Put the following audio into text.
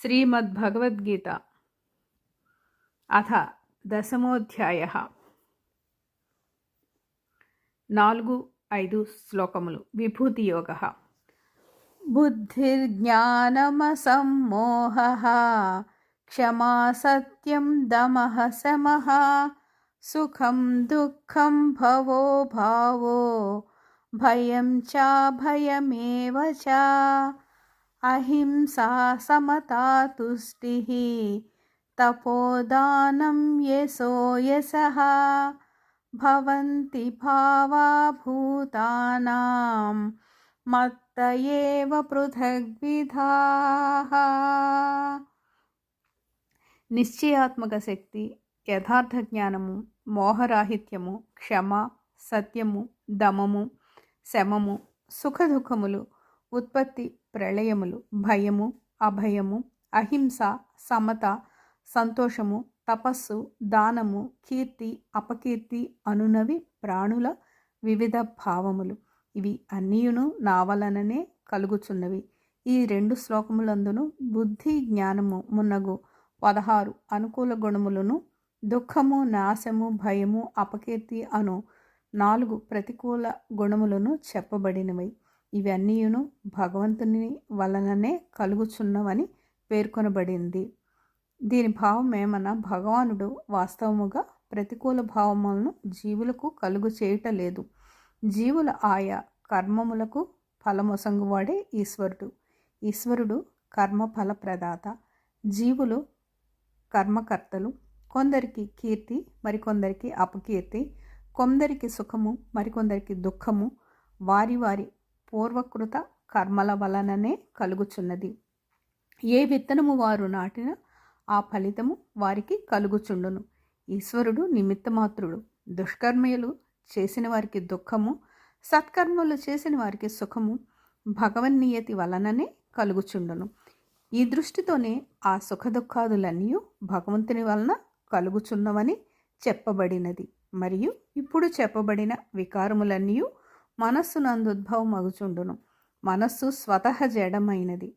श्रीमद्भगवद्गीता अथ दशमोऽध्यायः 4-5 श्लोकमुलु विभूतियोगः। बुद्धिर्ज्ञानमसम्मोहः क्षमा सत्यं दमः शमः सुखं दुःखं भवो भावो भयं चाभयमेव च अहिंसा समता तुष्टिः तपोदानं यशो यशः भवन्ति भावा भूतानां मत्त एव पृथग्विधाः। నిశ్చయాత్మక శక్తి, యథార్థ జ్ఞానము, మోహరాహిత్యము, క్షమ, సత్యము, దమము, శమము, సుఖదుఖములు, ఉత్పత్తి ప్రళయములు, భయము, అభయము, అహింస, సమత, సంతోషము, తపస్సు, దానము, కీర్తి, అపకీర్తి అనునవి ప్రాణుల వివిధ భావములు. ఇవి అన్నీయును నా వలననే కలుగుచున్నవి. ఈ 2 శ్లోకములందును బుద్ధి, జ్ఞానము మున్నగు 16 అనుకూల గుణములను, దుఃఖము, నాశము, భయము, అపకీర్తి అను 4 ప్రతికూల గుణములను చెప్పబడినవి. ఇవి అన్నీయును భగవంతుని వలననే కలుగుచున్నవని పేర్కొనబడింది. దీని భావం ఏమన్నా, భగవానుడు వాస్తవముగా ప్రతికూల భావములను జీవులకు కలుగు చేయటలేదు. జీవుల ఆయా కర్మములకు ఫలమొసంగువాడే ఈశ్వరుడు. ఈశ్వరుడు కర్మఫల ప్రదాత. జీవులు కర్మకర్తలు. కొందరికి కీర్తి, మరికొందరికి అపకీర్తి, కొందరికి సుఖము, మరికొందరికి దుఃఖము వారి వారి పూర్వకృత కర్మల వలననే కలుగుచున్నది. ఏ విత్తనము వారు నాటిన ఆ ఫలితము వారికి కలుగుచుండును. ఈశ్వరుడు నిమిత్తమాత్రుడు. దుష్కర్మలు చేసిన వారికి దుఃఖము, సత్కర్మలు చేసిన వారికి సుఖము భగవన్నియతి వలననే కలుగుచుండును. ఈ దృష్టితోనే ఆ సుఖదుఖాదులన్నీ భగవంతుని వలన కలుగుచున్నవని చెప్పబడినది. మరియు ఇప్పుడు చెప్పబడిన వికారములన్నీ మనస్సునందుద్భవమగుచుండును. మనస్సు స్వతహ జడమైనది.